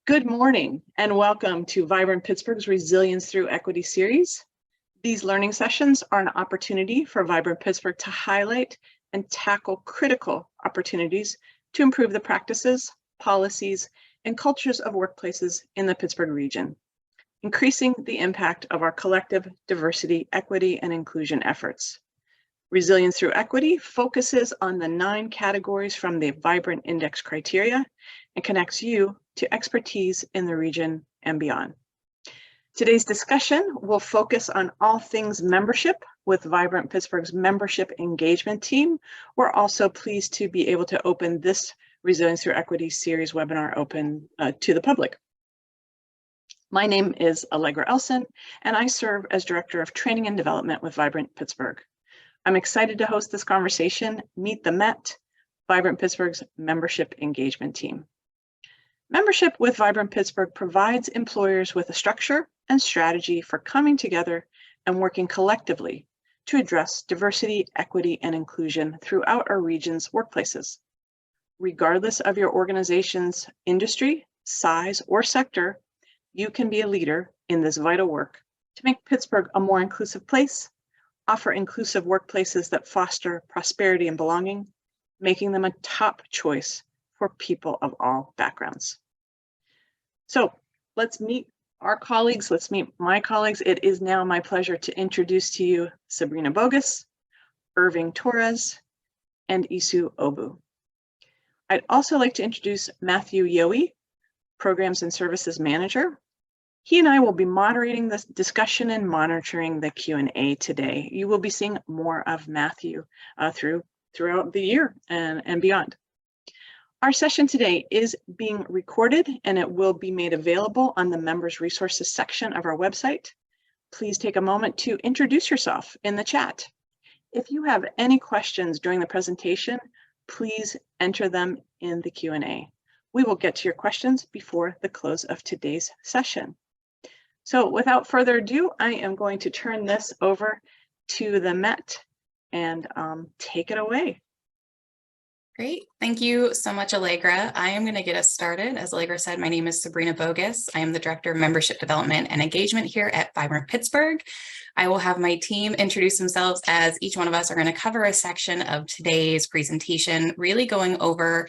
Good morning and welcome to Vibrant Pittsburgh's Resilience Through Equity series. These learning sessions are an opportunity for Vibrant Pittsburgh to highlight and tackle critical opportunities to improve the practices, policies, and cultures of workplaces in the Pittsburgh region, increasing the impact of our collective diversity, equity, and inclusion efforts. Resilience Through Equity focuses on the 9 categories from the Vibrant Index criteria and connects you to expertise in the region and beyond. Today's discussion will focus on all things membership with Vibrant Pittsburgh's membership engagement team. We're also pleased to be able to open this Resilience Through Equity series webinar open to the public. My name is Allegra Elson, and I serve as Director of Training and Development with Vibrant Pittsburgh. I'm excited to host this conversation, Meet the Met, Vibrant Pittsburgh's membership engagement team. Membership with Vibrant Pittsburgh provides employers with a structure and strategy for coming together and working collectively to address diversity, equity, and inclusion throughout our region's workplaces. Regardless of your organization's industry, size, or sector, you can be a leader in this vital work to make Pittsburgh a more inclusive place, offer inclusive workplaces that foster prosperity and belonging, making them a top choice for people of all backgrounds. So let's meet our colleagues. Let's meet my colleagues. It is now my pleasure to introduce to you Sabrina Bogus, Irving Torres, and Isu Obu. I'd also like to introduce Matthew Yohe, Programs and Services Manager. He and I will be moderating this discussion and monitoring the Q&A today. You will be seeing more of Matthew throughout the year and beyond. Our session today is being recorded and it will be made available on the Members Resources section of our website. Please take a moment to introduce yourself in the chat. If you have any questions during the presentation, please enter them in the Q&A. We will get to your questions before the close of today's session. So without further ado, I am going to turn this over to the Met and take it away. Great. Thank you so much, Allegra. I am going to get us started. As Allegra said, my name is Sabrina Bogus. I am the Director of Membership Development and Engagement here at Vibrant Pittsburgh. I will have my team introduce themselves as each one of us are going to cover a section of today's presentation, really going over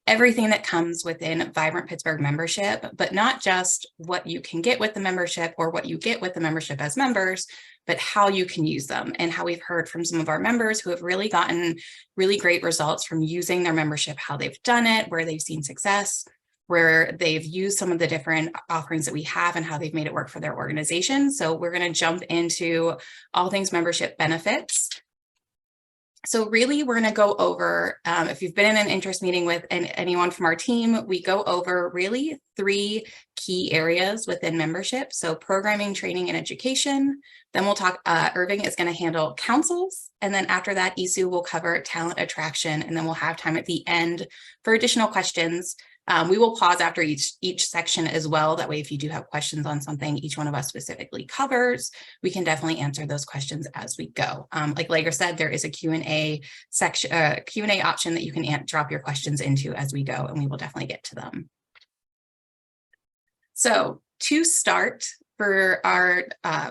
everything that comes within Vibrant Pittsburgh membership, but not just what you can get with the membership or what you get with the membership as members, but how you can use them and how we've heard from some of our members who have really gotten really great results from using their membership, how they've done it, where they've seen success, where they've used some of the different offerings that we have and how they've made it work for their organization. So we're going to jump into all things membership benefits. So really, we're going to go over, if you've been in an interest meeting with anyone from our team, we go over really 3 key areas within membership. So programming, training, and education. Then we'll talk, Irving is going to handle councils. And then after that, Isu will cover talent attraction. And then we'll have time at the end for additional questions. We will pause after each section as well. That way, if you do have questions on something each one of us specifically covers, we can definitely answer those questions as we go. Like Allegra said, there is a Q&A section, Q&A option that you can drop your questions into as we go, and we will definitely get to them. So to start for our,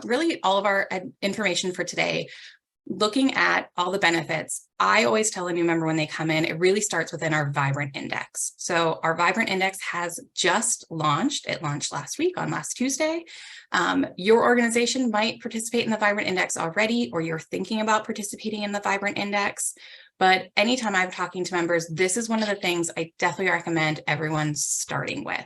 really all of our information for today, looking at all the benefits, I always tell a new member when they come in, it really starts within our Vibrant Index. So our Vibrant Index has just launched. It launched last week on last Tuesday. Your organization might participate in the Vibrant Index already, or you're thinking about participating in the Vibrant Index. But anytime I'm talking to members, this is one of the things I definitely recommend everyone starting with.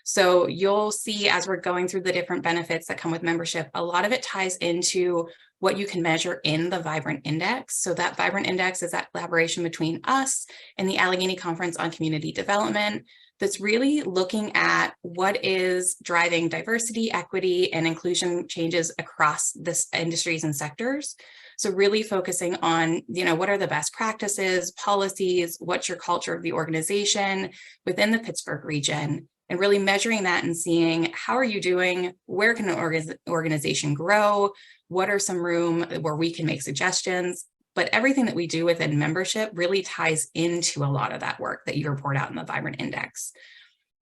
So you'll see as we're going through the different benefits that come with membership, a lot of it ties into what you can measure in the Vibrant Index. So that Vibrant Index is that collaboration between us and the Allegheny Conference on Community Development that's really looking at what is driving diversity, equity, and inclusion changes across this industries and sectors. So really focusing on, what are the best practices, policies, what's your culture of the organization within the Pittsburgh region, and really measuring that and seeing how are you doing, where can an organization grow, what are some room where we can make suggestions, but everything that we do within membership really ties into a lot of that work that you report out in the Vibrant Index.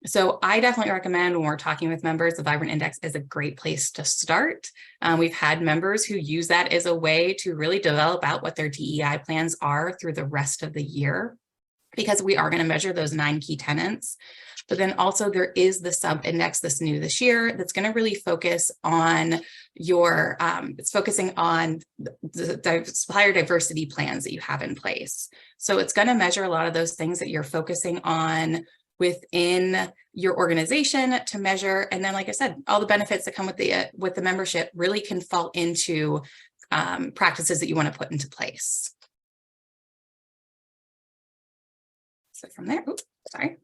So I definitely recommend when we're talking with members, the Vibrant Index is a great place to start. We've had members who use that as a way to really develop out what their DEI plans are through the rest of the year, because we are going to measure those 9 key tenets. But then also there is the sub-index that's new this year that's going to really focus on your, it's focusing on the supplier diversity plans that you have in place. So it's going to measure a lot of those things that you're focusing on within your organization to measure. And then, like I said, all the benefits that come with the membership really can fall into practices that you want to put into place. So from there, oops, sorry.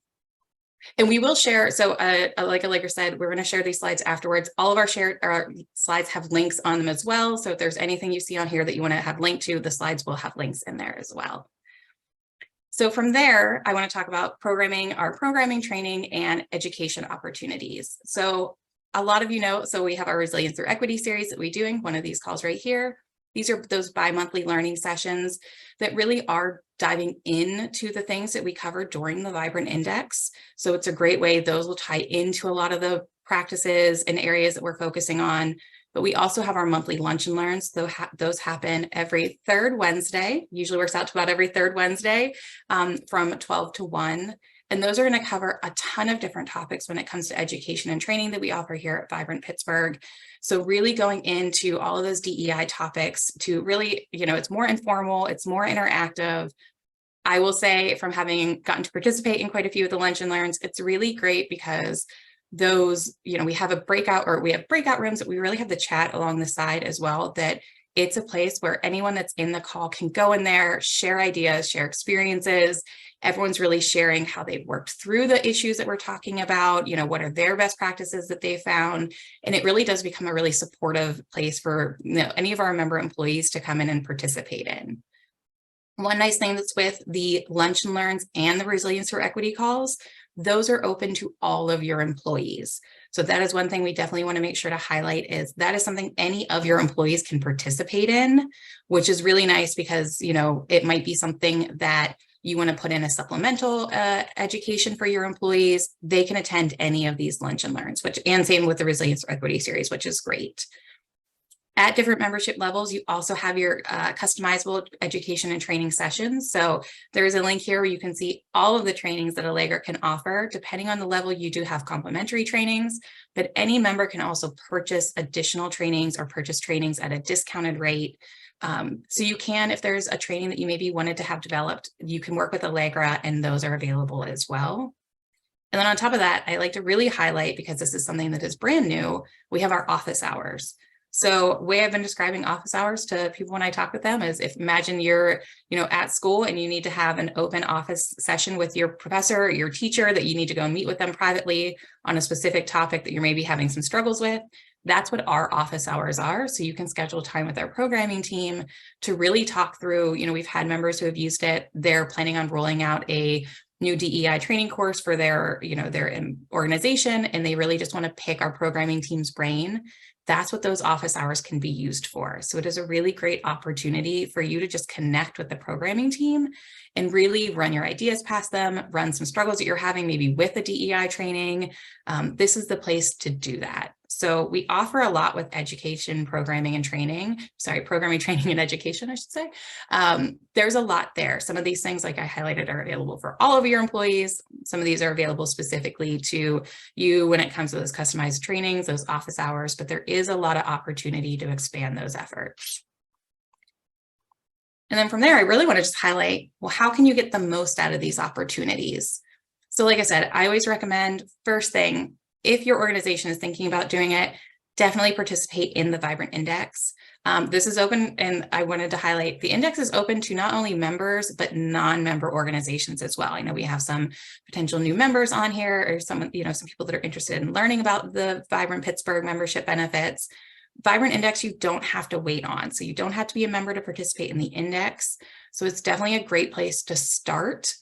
And we will share, so like Allegra said, we're going to share these slides afterwards. All of our slides have links on them as well. So if there's anything you see on here that you want to have linked to, the slides will have links in there as well. So from there, I want to talk about our programming, training, and education opportunities. So a lot of you know, so we have our Resilience Through Equity series that we're doing, one of these calls right here. These are those bi-monthly learning sessions that really are diving into the things that we covered during the Vibrant Index. So it's a great way, those will tie into a lot of the practices and areas that we're focusing on. But we also have our monthly lunch and learns. So those happen every third Wednesday, usually works out to about every third Wednesday from 12 to 1. And those are going to cover a ton of different topics when it comes to education and training that we offer here at Vibrant Pittsburgh. So really going into all of those DEI topics to really, it's more informal, it's more interactive. I will say, from having gotten to participate in quite a few of the lunch and learns, it's really great because those, we have breakout rooms that we really have the chat along the side as well, that it's a place where anyone that's in the call can go in there, share ideas, share experiences. Everyone's really sharing how they've worked through the issues that we're talking about, what are their best practices that they found. And it really does become a really supportive place for any of our member employees to come in and participate in. One nice thing that's with the lunch and learns and the Resilience Through Equity calls, those are open to all of your employees. So that is one thing we definitely want to make sure to highlight, is that is something any of your employees can participate in, which is really nice because, it might be something that you want to put in a supplemental education for your employees. They can attend any of these lunch and learns, and same with the Resilience Through Equity series, which is great. At different membership levels, you also have your customizable education and training sessions. So there is a link here where you can see all of the trainings that Allegra can offer. Depending on the level, you do have complimentary trainings, but any member can also purchase additional trainings or purchase trainings at a discounted rate. So you can, if there's a training that you maybe wanted to have developed, you can work with Allegra and those are available as well. And then on top of that, I like to really highlight, because this is something that is brand new, we have our office hours. So the way I've been describing office hours to people when I talk with them is, imagine you're, at school and you need to have an open office session with your professor or your teacher, that you need to go and meet with them privately on a specific topic that you're maybe having some struggles with. That's what our office hours are. So you can schedule time with our programming team to really talk through, we've had members who have used it. They're planning on rolling out a new DEI training course for their organization, and they really just want to pick our programming team's brain. That's what those office hours can be used for. So it is a really great opportunity for you to just connect with the programming team and really run your ideas past them, run some struggles that you're having maybe with the DEI training. This is the place to do that. So we offer a lot with education, programming, and training. Programming, training, and education, I should say. There's a lot there. Some of these things, like I highlighted, are available for all of your employees. Some of these are available specifically to you when it comes to those customized trainings, those office hours, but there is a lot of opportunity to expand those efforts. And then from there, I really want to just highlight, well, how can you get the most out of these opportunities? So like I said, I always recommend, first thing, if your organization is thinking about doing it, definitely participate in the Vibrant Index. This is open, and I wanted to highlight, the index is open to not only members, but non-member organizations as well. I know we have some potential new members on here, or some people that are interested in learning about the Vibrant Pittsburgh membership benefits. Vibrant Index, you don't have to wait on. So you don't have to be a member to participate in the index. So it's definitely a great place to start.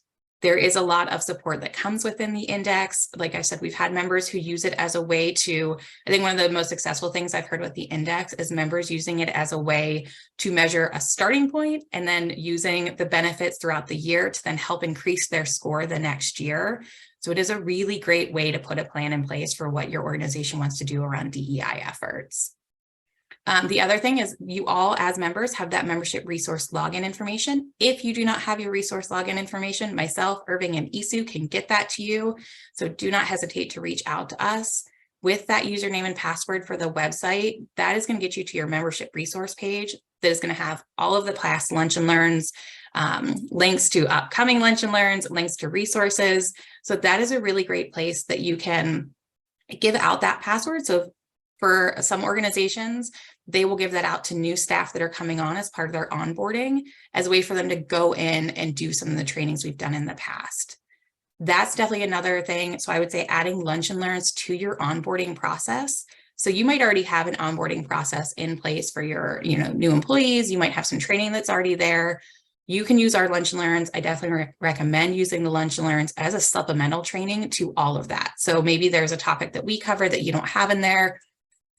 There is a lot of support that comes within the index. Like I said, we've had members who use it as a way to, I think one of the most successful things I've heard with the index is members using it as a way to measure a starting point and then using the benefits throughout the year to then help increase their score the next year. So it is a really great way to put a plan in place for what your organization wants to do around DEI efforts. The other thing is you all as members have that membership resource login information. If you do not have your resource login information, myself, Irving, and Isu can get that to you. So do not hesitate to reach out to us. With that username and password for the website, that is going to get you to your membership resource page that is going to have all of the past lunch and learns, links to upcoming lunch and learns, links to resources. So that is a really great place that you can give out that password. So for some organizations, they will give that out to new staff that are coming on as part of their onboarding as a way for them to go in and do some of the trainings we've done in the past. That's definitely another thing. So I would say adding lunch and learns to your onboarding process. So you might already have an onboarding process in place for your, new employees. You might have some training that's already there. You can use our lunch and learns. I definitely recommend using the lunch and learns as a supplemental training to all of that. So maybe there's a topic that we cover that you don't have in there.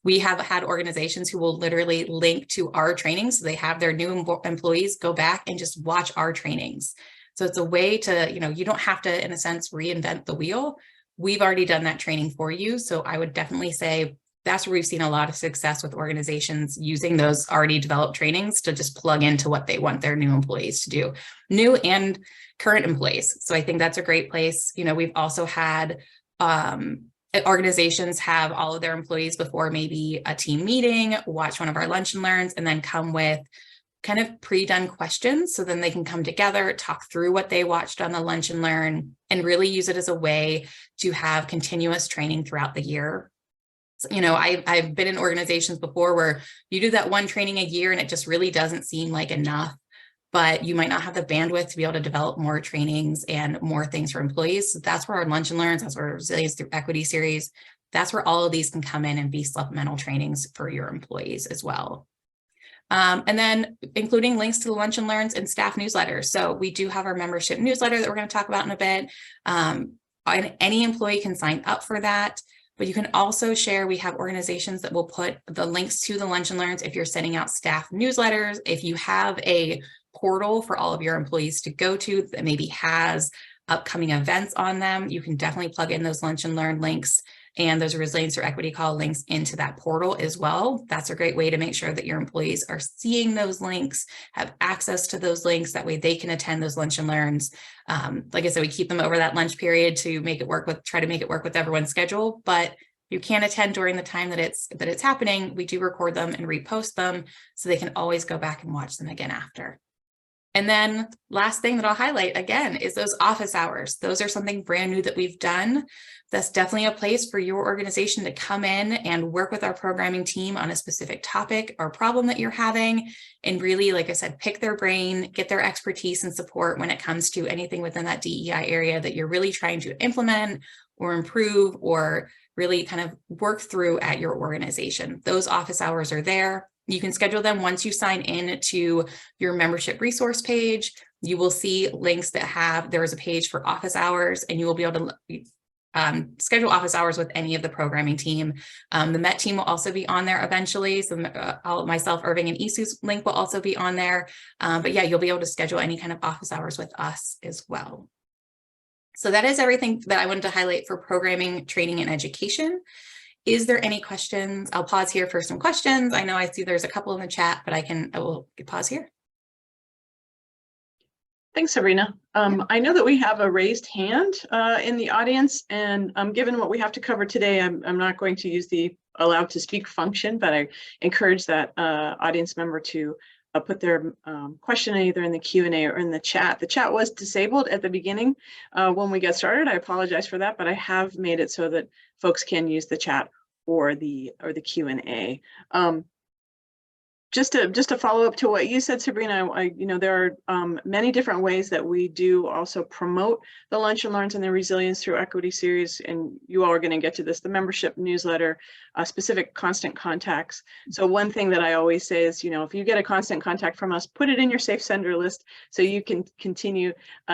We have had organizations who will literally link to our trainings. So they have their new employees go back and just watch our trainings. So it's a way to, you don't have to, in a sense, reinvent the wheel. We've already done that training for you. So I would definitely say that's where we've seen a lot of success with organizations using those already developed trainings to just plug into what they want their new employees to do, new and current employees. So I think that's a great place. We've also had organizations have all of their employees before maybe a team meeting, watch one of our lunch and learns, and then come with kind of pre-done questions. So then they can come together, talk through what they watched on the lunch and learn, and really use it as a way to have continuous training throughout the year. So, I've been in organizations before where you do that one training a year and it just really doesn't seem like enough, but you might not have the bandwidth to be able to develop more trainings and more things for employees. So that's where our lunch and learns, that's where our Resilience Through Equity series, that's where all of these can come in and be supplemental trainings for your employees as well. And then including links to the lunch and learns and staff newsletters. So we do have our membership newsletter that we're going to talk about in a bit. And any employee can sign up for that. But you can also share, we have organizations that will put the links to the lunch and learns if you're sending out staff newsletters, if you have a portal for all of your employees to go to that maybe has upcoming events on them, you can definitely plug in those lunch and learn links and those Resilience or Equity Call links into that portal as well. That's a great way to make sure that your employees are seeing those links, have access to those links. That way they can attend those lunch and learns. Like I said, we keep them over that lunch period to make it work with, try to make it work with everyone's schedule. But you can't attend during the time that it's happening. We do record them and repost them so they can always go back and watch them again after. And then last thing that I'll highlight again is those office hours. Those are something brand new that we've done. That's definitely a place for your organization to come in and work with our programming team on a specific topic or problem that you're having. And really, like I said, pick their brain, get their expertise and support when it comes to anything within that DEI area that you're really trying to implement or improve or really kind of work through at your organization. Those office hours are there. You can schedule them once you sign in to your membership resource page. You will see links that there is a page for office hours, and you will be able to schedule office hours with any of the programming team. The MET team will also be on there eventually. So myself, Irving, and Isu's link will also be on there. But yeah, you'll be able to schedule any kind of office hours with us as well. So that is everything that I wanted to highlight for programming, training, and education. Is there any questions? I'll pause here for some questions. I know I see there's a couple in the chat, but I will pause here. Thanks, Sabrina. I know that we have a raised hand in the audience, and given what we have to cover today, I'm not going to use the allowed to speak function, but I encourage that audience member to put their question either in the Q&A or in the chat. The chat was disabled at the beginning when we got started. I apologize for that, but I have made it so that folks can use the chat or the Q&A. Just to follow up to what you said, Sabrina, there are many different ways that we do also promote the Lunch and Learns and the Resilience Through Equity series, and you all are going to get to this, the membership newsletter, specific constant contacts. So one thing that I always say is, if you get a constant contact from us, put it in your safe sender list so you can continue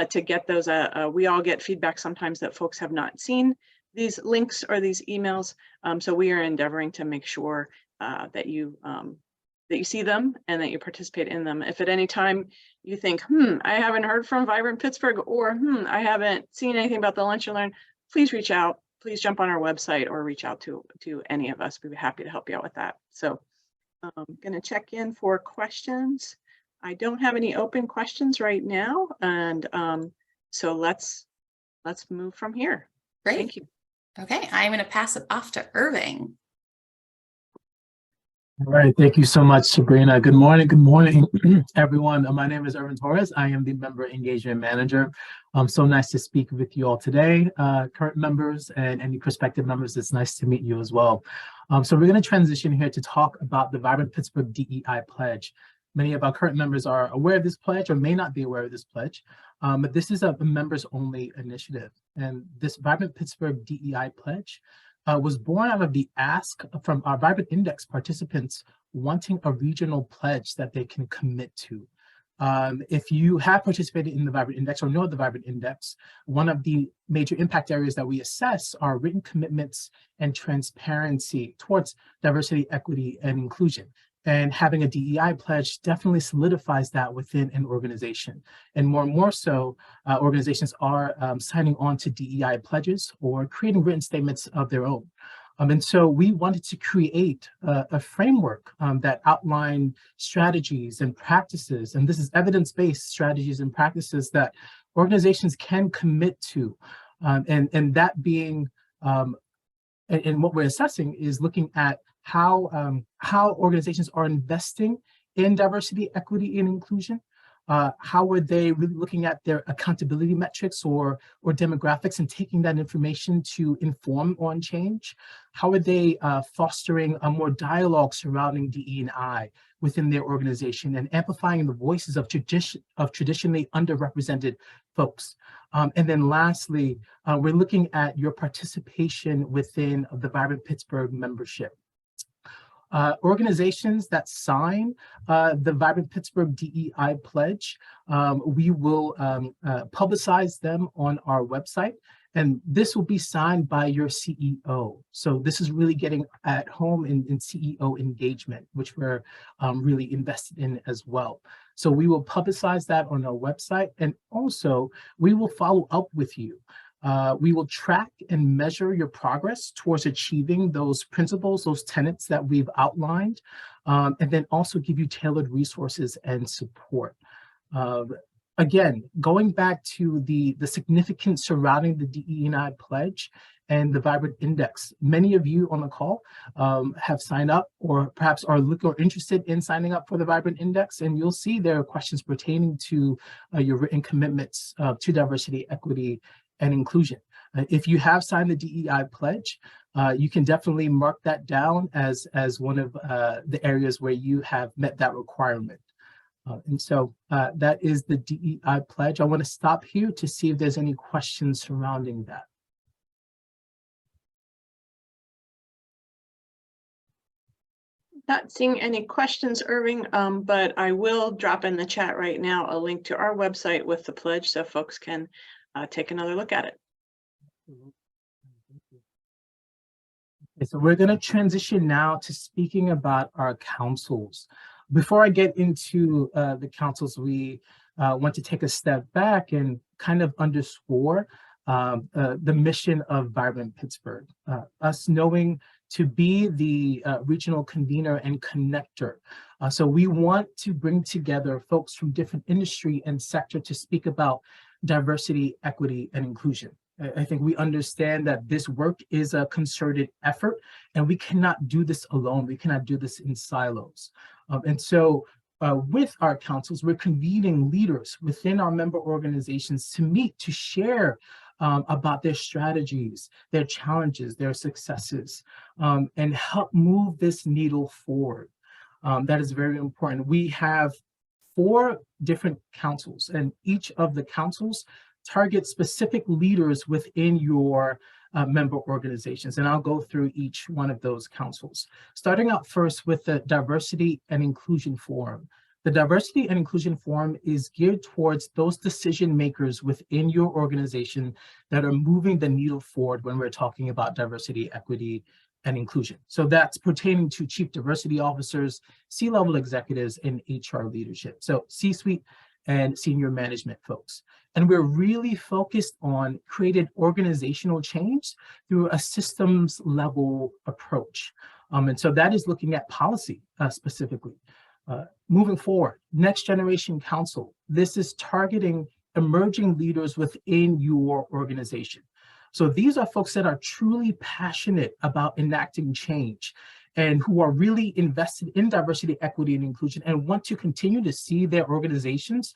to get those. We all get feedback sometimes that folks have not seen these links or these emails, so we are endeavoring to make sure that you see them and that you participate in them. If at any time you think, I haven't heard from Vibrant Pittsburgh, or I haven't seen anything about the Lunch and Learn, please reach out. Please jump on our website or reach out to any of us. We'd be happy to help you out with that. So I'm going to check in for questions. I don't have any open questions right now, and so let's move from here. Great. Thank you. Okay, I'm going to pass it off to Irving. All right, thank you so much, Sabrina. Good morning, everyone. My name is Irvin Torres. I am the Member Engagement Manager. So nice to speak with you all today, current members and any prospective members. It's nice to meet you as well. So we're going to transition here to talk about the Vibrant Pittsburgh DEI Pledge. Many of our current members are aware of this pledge or may not be aware of this pledge, but this is a members-only initiative. And this Vibrant Pittsburgh DEI Pledge was born out of the ask from our Vibrant Index participants wanting a regional pledge that they can commit to. If you have participated in the Vibrant Index or know the Vibrant Index, one of the major impact areas that we assess are written commitments and transparency towards diversity, equity, and inclusion. And having a DEI pledge definitely solidifies that within an organization. And more so, organizations are signing on to DEI pledges or creating written statements of their own. And so we wanted to create a framework that outlined strategies and practices, and this is evidence-based strategies and practices that organizations can commit to. And that being, and what we're assessing is looking at how organizations are investing in diversity, equity, and inclusion. How are they really looking at their accountability metrics or demographics and taking that information to inform on change? How are they fostering a more dialogue surrounding DE&I within their organization and amplifying the voices of traditionally underrepresented folks? And then lastly, we're looking at your participation within the Vibrant Pittsburgh membership. Organizations that sign the Vibrant Pittsburgh DEI pledge, we will publicize them on our website, and this will be signed by your CEO. So this is really getting at home in CEO engagement, which we're really invested in as well. So we will publicize that on our website, and also we will follow up with you. We will track and measure your progress towards achieving those principles, those tenets that we've outlined, and then also give you tailored resources and support. Again, going back to the significance surrounding the DE&I pledge and the Vibrant Index, many of you on the call have signed up or perhaps are interested in signing up for the Vibrant Index, and you'll see there are questions pertaining to your written commitments to diversity, equity, and inclusion. If you have signed the DEI pledge, you can definitely mark that down as one of the areas where you have met that requirement. And so that is the DEI pledge. I want to stop here to see if there's any questions surrounding that. Not seeing any questions, Irving, but I will drop in the chat right now a link to our website with the pledge so folks can take another look at it. Okay, so we're going to transition now to speaking about our councils. Before I get into the councils, we want to take a step back and kind of underscore the mission of Vibrant Pittsburgh, us knowing to be the regional convener and connector. So we want to bring together folks from different industry and sector to speak about diversity, equity, and inclusion. I think we understand that this work is a concerted effort, and we cannot do this alone. We cannot do this in silos. And so with our councils, we're convening leaders within our member organizations to meet, to share about their strategies, their challenges, their successes, and help move this needle forward. That is very important. We have 4 different councils, and each of the councils target specific leaders within your member organizations. And I'll go through each one of those councils. Starting out first with the Diversity and Inclusion Forum. The Diversity and Inclusion Forum is geared towards those decision makers within your organization that are moving the needle forward when we're talking about diversity, equity, and inclusion. So that's pertaining to chief diversity officers, C-level executives, and HR leadership. So C-suite and senior management folks. And we're really focused on creating organizational change through a systems level approach. And so that is looking at policy specifically. Moving forward, Next Generation Council. This is targeting emerging leaders within your organization. So these are folks that are truly passionate about enacting change and who are really invested in diversity, equity, and inclusion and want to continue to see their organizations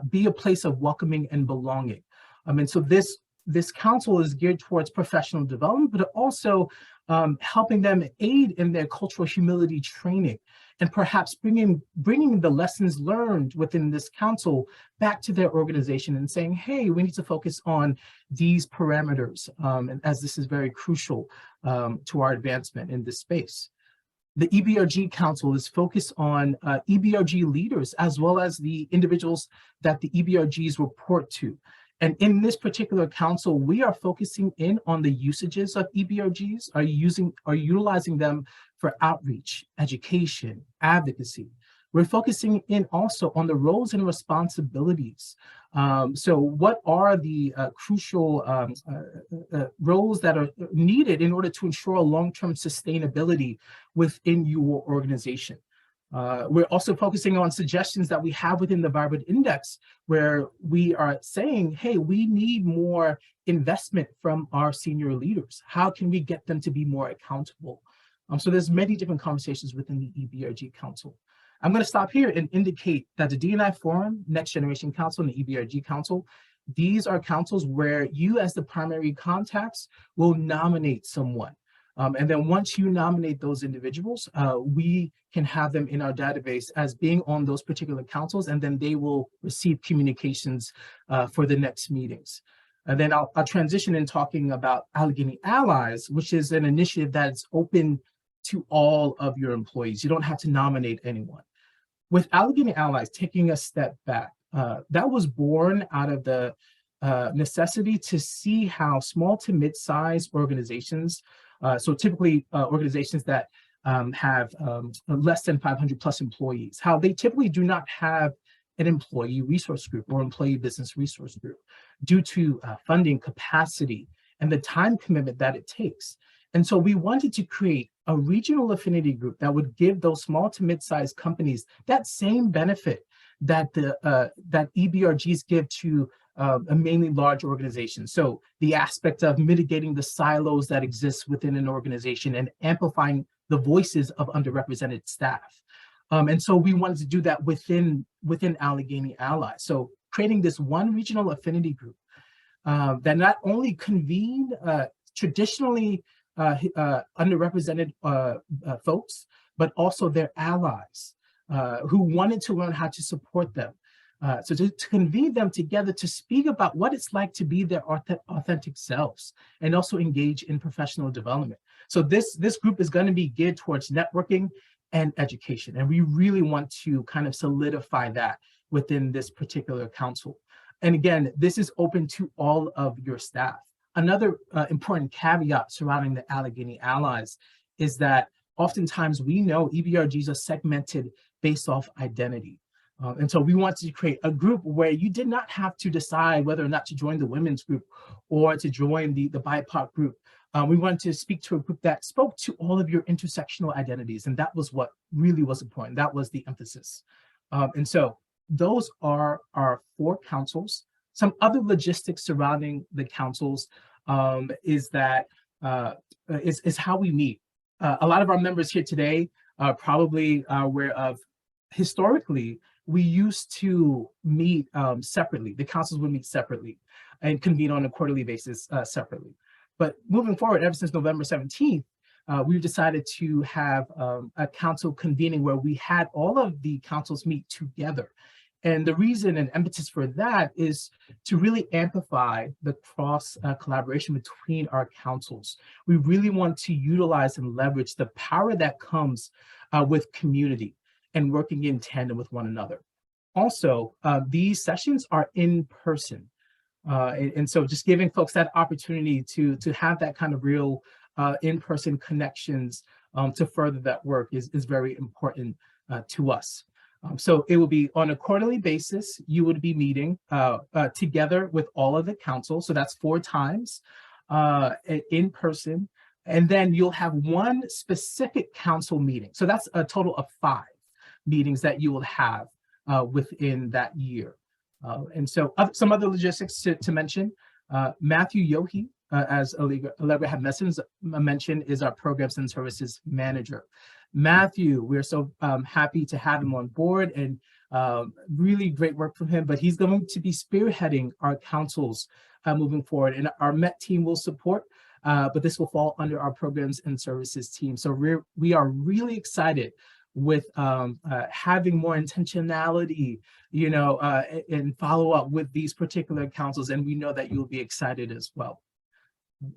be a place of welcoming and belonging. And so this council is geared towards professional development, but also helping them aid in their cultural humility training and perhaps bringing the lessons learned within this council back to their organization and saying, hey, we need to focus on these parameters, and as this is very crucial to our advancement in this space. The EBRG Council is focused on EBRG leaders as well as the individuals that the EBRGs report to. And in this particular council, we are focusing in on the usages of EBRGs, are utilizing them for outreach, education, advocacy. We're focusing in also on the roles and responsibilities. So what are the crucial roles that are needed in order to ensure long-term sustainability within your organization? We're also focusing on suggestions that we have within the Vibrant Index, where we are saying, hey, we need more investment from our senior leaders. How can we get them to be more accountable? So there's many different conversations within the EBRG Council. I'm going to stop here and indicate that the D&I Forum, Next Generation Council, and the EBRG Council, these are councils where you as the primary contacts will nominate someone. And then once you nominate those individuals, we can have them in our database as being on those particular councils, and then they will receive communications for the next meetings. And then I'll transition in talking about Allegheny Allies, which is an initiative that's open to all of your employees. You don't have to nominate anyone. With Allegheny Allies, taking a step back, that was born out of the necessity to see how small to mid-sized organizations, so typically organizations that have less than 500 plus employees, how they typically do not have an employee resource group or employee business resource group due to funding capacity and the time commitment that it takes. And so we wanted to create a regional affinity group that would give those small to mid-sized companies that same benefit that that EBRGs give to a mainly large organization. So the aspect of mitigating the silos that exist within an organization and amplifying the voices of underrepresented staff. And so we wanted to do that within Allegheny Allies. So creating this one regional affinity group that not only convened traditionally underrepresented folks, but also their allies who wanted to learn how to support them. So to convene them together to speak about what it's like to be their authentic selves and also engage in professional development. So this group is going to be geared towards networking and education. And we really want to kind of solidify that within this particular council. And again, this is open to all of your staff. Another important caveat surrounding the Allegheny Allies is that oftentimes we know EBRGs are segmented based off identity. And so we wanted to create a group where you did not have to decide whether or not to join the women's group or to join the BIPOC group. We wanted to speak to a group that spoke to all of your intersectional identities. And that was what really was important. That was the emphasis. And so those are our 4 councils. Some other logistics surrounding the councils is how we meet. A lot of our members here today are probably aware of, historically, we used to meet separately. The councils would meet separately and convene on a quarterly basis separately. But moving forward, ever since November 17th, we've decided to have a council convening where we had all of the councils meet together. And the reason and impetus for that is to really amplify the cross collaboration between our councils. We really want to utilize and leverage the power that comes with community and working in tandem with one another. Also, these sessions are in person. And so just giving folks that opportunity to have that kind of real in-person connections to further that work is very important to us. So it will be on a quarterly basis. You would be meeting together with all of the council. So that's 4 times in person. And then you'll have one specific council meeting. So that's a total of 5 meetings that you will have within that year. And so some other logistics to mention, Matthew Yohe, as Allegra had mentioned, is our Programs and Services Manager. Matthew, we're so happy to have him on board, and really great work from him, but he's going to be spearheading our councils moving forward, and our MET team will support, but this will fall under our Programs and Services team. So we are really excited with having more intentionality, you know, and follow up with these particular councils, and we know that you'll be excited as well.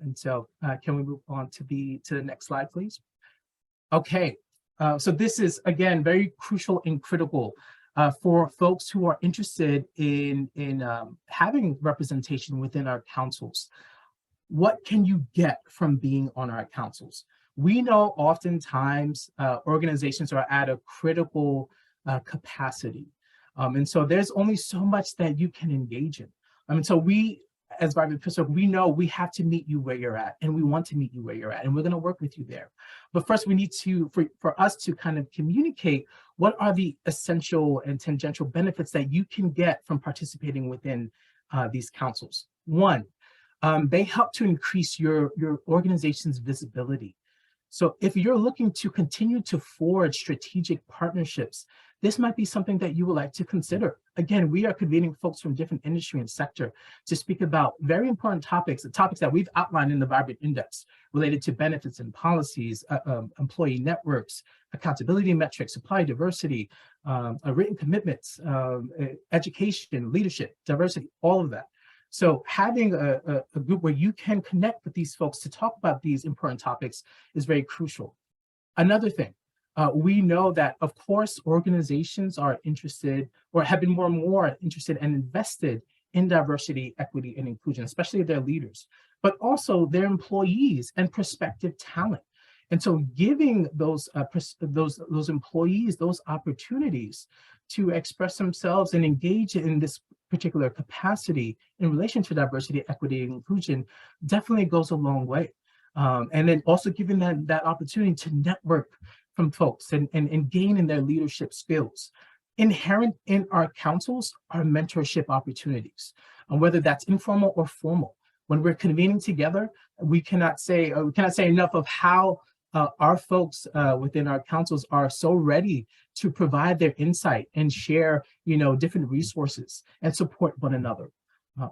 And so can we move on to the next slide, please? Okay, so this is, again, very crucial and critical for folks who are interested in having representation within our councils. What can you get from being on our councils? We know oftentimes organizations are at a critical capacity. And so there's only so much that you can engage in. So we, as Vibrant Pittsburgh, we know we have to meet you where you're at, and we want to meet you where you're at, and we're going to work with you there. But first, we need to, for us to kind of communicate what are the essential and tangential benefits that you can get from participating within these councils. One, they help to increase your organization's visibility. So if you're looking to continue to forge strategic partnerships, this might be something that you would like to consider. Again, we are convening folks from different industry and sector to speak about very important topics, the topics that we've outlined in the Vibrant Index related to benefits and policies, employee networks, accountability metrics, supply diversity, written commitments, education, leadership, diversity, all of that. So having a group where you can connect with these folks to talk about these important topics is very crucial. Another thing, we know that, of course, organizations are interested, or have been more and more interested and invested in diversity, equity, and inclusion, especially their leaders, but also their employees and prospective talent. And so giving those employees those opportunities to express themselves and engage in this particular capacity in relation to diversity, equity, and inclusion definitely goes a long way. And then also giving that opportunity to network from folks and gain in their leadership skills. Inherent in our councils are mentorship opportunities, whether that's informal or formal. When we're convening together, we cannot say enough of how our folks within our councils are so ready to provide their insight and share, different resources and support one another.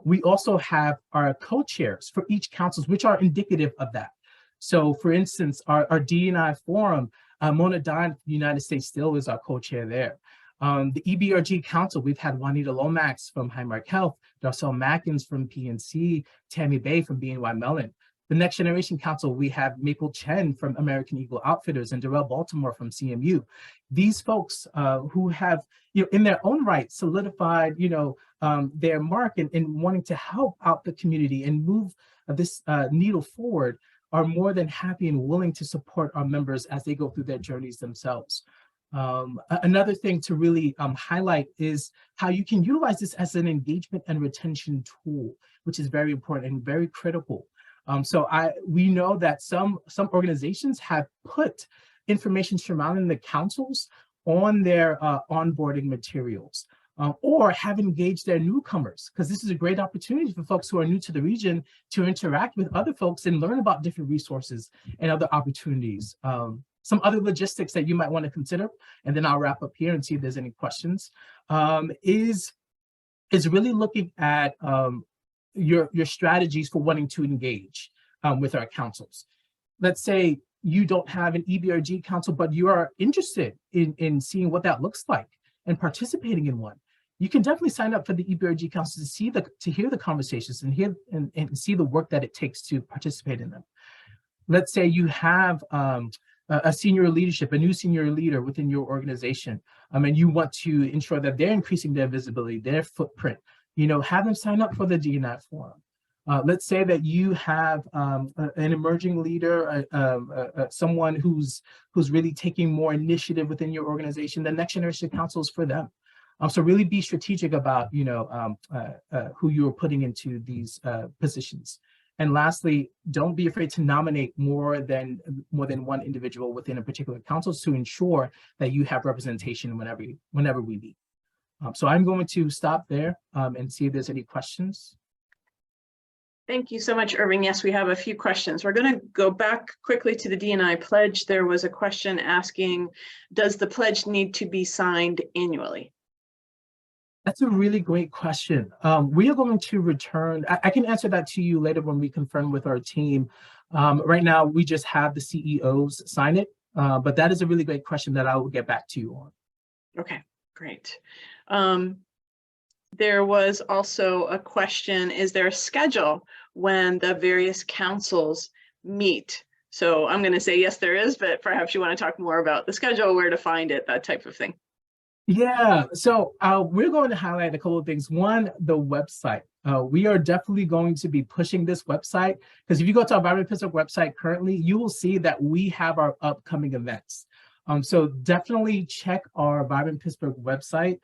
We also have our co-chairs for each councils, which are indicative of that. So for instance, our D&I forum, Mona Don from the United States still is our co-chair there. The EBRG Council, we've had Juanita Lomax from Highmark Health, Darcel Mackins from PNC, Tammy Bay from BNY Mellon. The Next Generation Council, we have Maple Chen from American Eagle Outfitters and Darrell Baltimore from CMU. These folks who have, in their own right, solidified, their mark in wanting to help out the community and move this needle forward, are more than happy and willing to support our members as they go through their journeys themselves. Another thing to really highlight is how you can utilize this as an engagement and retention tool, which is very important and very critical. So we know that some organizations have put information surrounding the councils on their onboarding materials, or have engaged their newcomers, because this is a great opportunity for folks who are new to the region to interact with other folks and learn about different resources and other opportunities. Some other logistics that you might want to consider, and then I'll wrap up here and see if there's any questions, is really looking at your strategies for wanting to engage with our councils. Let's say you don't have an EBRG council, but you are interested in seeing what that looks like and participating in one. You can definitely sign up for the EBRG council to hear the conversations and see the work that it takes to participate in them. Let's say you have a senior leadership, a new senior leader within your organization, and you want to ensure that they're increasing their visibility, their footprint. Have them sign up for the D&I forum. Let's say that you have an emerging leader, someone who's really taking more initiative within your organization. The next generation council is for them. So really be strategic about who you are putting into these positions. And lastly, don't be afraid to nominate more than one individual within a particular council to ensure that you have representation whenever we meet. So I'm going to stop there and see if there's any questions. Thank you so much, Irving. Yes, we have a few questions. We're going to go back quickly to the D&I pledge. There was a question asking, does the pledge need to be signed annually? That's a really great question. We are going to return. I can answer that to you later when we confirm with our team. Right now, we just have the CEOs sign it, but that is a really great question that I will get back to you on. Okay, great. There was also a question, is there a schedule when the various councils meet? So I'm going to say yes, there is, but perhaps you want to talk more about the schedule, where to find it, that type of thing. Yeah, so we're going to highlight a couple of things. One, the website. We are definitely going to be pushing this website, because if you go to our Vibrant Pittsburgh website currently, you will see that we have our upcoming events. So definitely check our Vibrant Pittsburgh website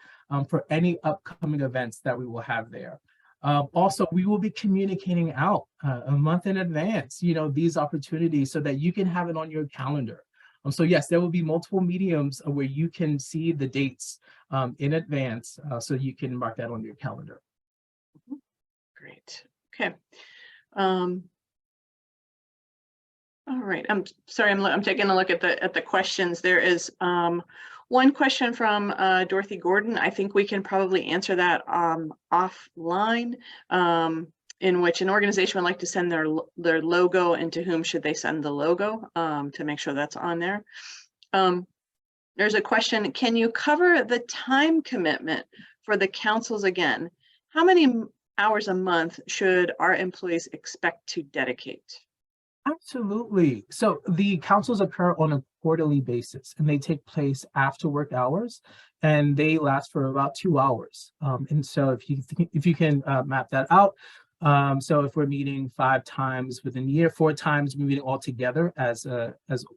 for any upcoming events that we will have there. Also, we will be communicating out a month in advance, these opportunities so that you can have it on your calendar. So yes, there will be multiple mediums where you can see the dates in advance, so you can mark that on your calendar. Great. Okay. All right. I'm sorry. I'm taking a look at the questions. There is one question from Dorothy Gordon. I think we can probably answer that offline. In which an organization would like to send their logo, and to whom should they send the logo, to make sure that's on there. There's a question, can you cover the time commitment for the councils again? How many hours a month should our employees expect to dedicate? Absolutely. So the councils occur on a quarterly basis, and they take place after work hours, and they last for about 2 hours. And so if you can map that out, so if we're meeting 5 times within the year, 4 times we're meeting all together as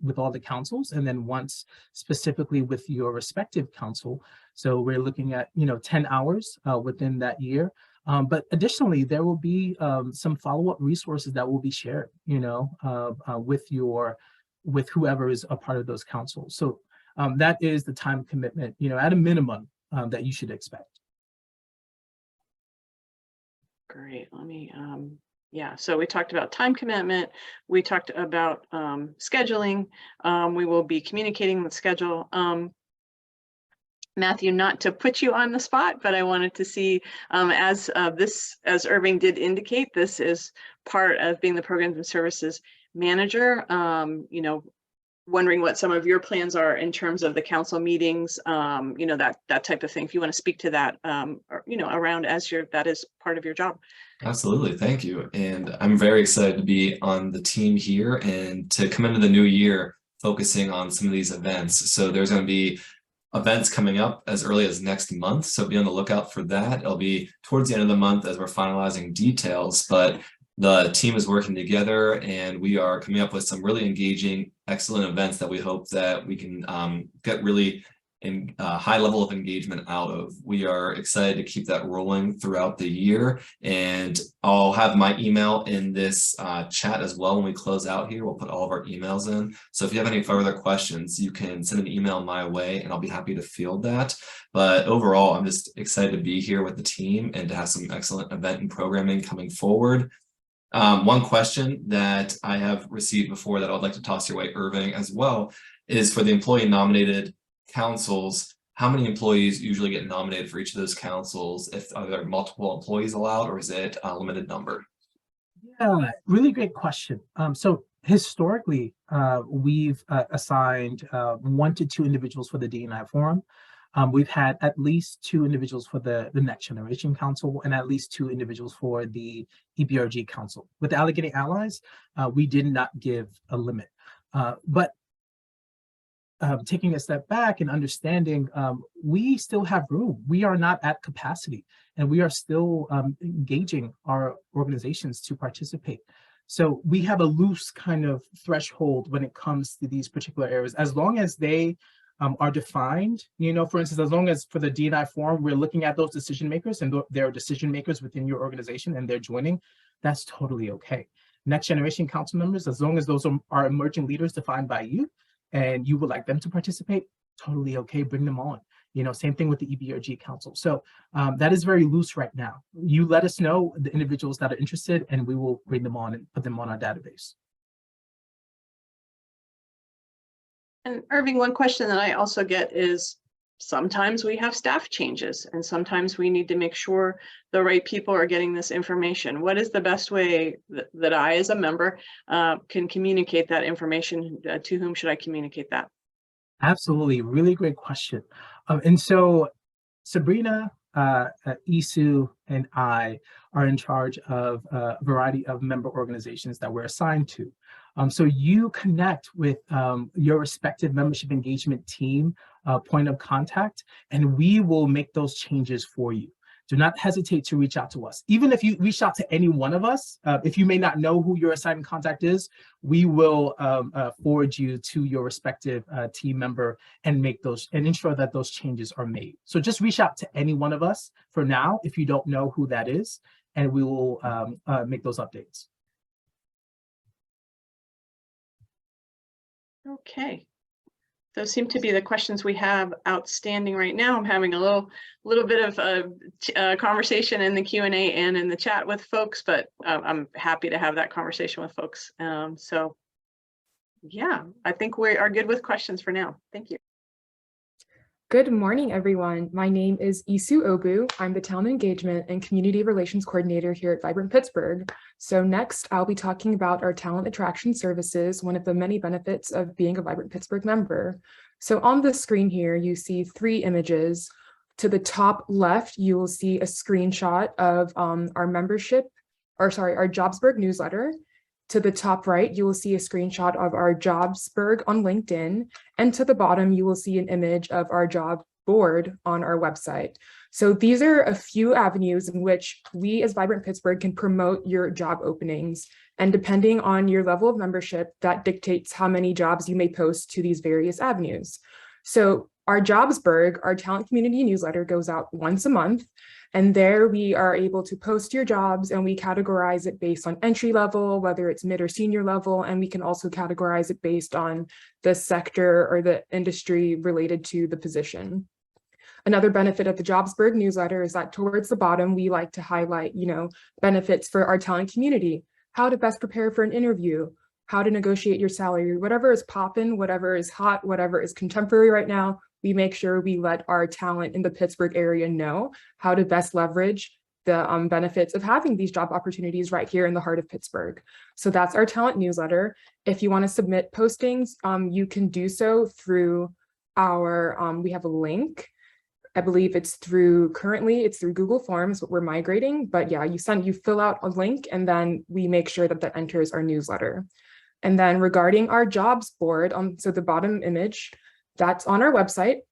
with all the councils, and then once specifically with your respective council. So we're looking at 10 hours within that year. But additionally, there will be some follow-up resources that will be shared, with whoever is a part of those councils. So that is the time commitment, at a minimum that you should expect. Great. Let me, yeah, so we talked about time commitment. We talked about scheduling. We will be communicating the schedule. Matthew, not to put you on the spot, but I wanted to see, as Irving did indicate, this is part of being the programs and services manager, wondering what some of your plans are in terms of the council meetings, that type of thing. If you want to speak to that, around that is part of your job. Absolutely. Thank you. And I'm very excited to be on the team here and to come into the new year focusing on some of these events. So there's going to be events coming up as early as next month. So be on the lookout for that. It'll be towards the end of the month as we're finalizing details, but the team is working together and we are coming up with some really engaging, excellent events that we hope that we can get really high level of engagement out of. We are excited to keep that rolling throughout the year, and I'll have my email in this chat as well when we close out here. We'll put all of our emails in. So if you have any further questions, you can send an email my way and I'll be happy to field that. But overall, I'm just excited to be here with the team and to have some excellent event and programming coming forward. One question that I have received before that I'd like to toss your way, Irving, as well, is for the employee nominated councils, how many employees usually get nominated for each of those councils? Are there multiple employees allowed, or is it a limited number? Yeah, really great question. So historically, we've assigned 1 to 2 individuals for the D&I forum. We've had at least 2 individuals for the Next Generation Council and at least 2 individuals for the EBRG Council. With the Allegheny Allies, we did not give a limit. But taking a step back and understanding we still have room. We are not at capacity, and we are still engaging our organizations to participate. So we have a loose kind of threshold when it comes to these particular areas, as long as they are defined. For instance, as long as for the D&I forum, we're looking at those decision makers and there are decision makers within your organization and they're joining, that's totally okay. Next generation council members, as long as those are emerging leaders defined by you and you would like them to participate, totally okay, bring them on. Same thing with the EBRG council. So that is very loose right now. You let us know the individuals that are interested and we will bring them on and put them on our database. And Irving, one question that I also get is sometimes we have staff changes and sometimes we need to make sure the right people are getting this information. What is the best way that I, as a member, can communicate that information? To whom should I communicate that? Absolutely, really great question. And so Sabrina, Isu, and I are in charge of a variety of member organizations that we're assigned to. So you connect with your respective membership engagement team point of contact, and we will make those changes for you. Do not hesitate to reach out to us. Even if you reach out to any one of us, if you may not know who your assigned contact is, we will forward you to your respective team member and make those and ensure that those changes are made. So just reach out to any one of us for now if you don't know who that is, and we will make those updates. Okay. Those seem to be the questions we have outstanding right now. I'm having a little bit of a conversation in the Q&A and in the chat with folks, but I'm happy to have that conversation with folks. So yeah, I think we are good with questions for now. Thank you. Good morning, everyone. My name is Isu Obu. I'm the Talent Engagement and Community Relations Coordinator here at Vibrant Pittsburgh. So next, I'll be talking about our talent attraction services, one of the many benefits of being a Vibrant Pittsburgh member. So on the screen here, you see 3 images. To the top left, you will see a screenshot of our Jobsburg newsletter. To the top right, you will see a screenshot of our Jobsburg on LinkedIn. And to the bottom, you will see an image of our job board on our website. So these are a few avenues in which we as Vibrant Pittsburgh can promote your job openings. And depending on your level of membership, that dictates how many jobs you may post to these various avenues. So our Jobsburg, our talent community newsletter, goes out once a month. And there we are able to post your jobs and we categorize it based on entry level, whether it's mid or senior level. And we can also categorize it based on the sector or the industry related to the position. Another benefit of the Jobsburg newsletter is that towards the bottom, we like to highlight, benefits for our talent community, how to best prepare for an interview, how to negotiate your salary, whatever is popping, whatever is hot, whatever is contemporary right now. We make sure we let our talent in the Pittsburgh area know how to best leverage the benefits of having these job opportunities right here in the heart of Pittsburgh. So that's our talent newsletter. If you want to submit postings, you can do so through our, we have a link. I believe currently it's through Google Forms, but we're migrating. But yeah, you fill out a link and then we make sure that enters our newsletter. And then regarding our jobs board, so the bottom image, that's on our website.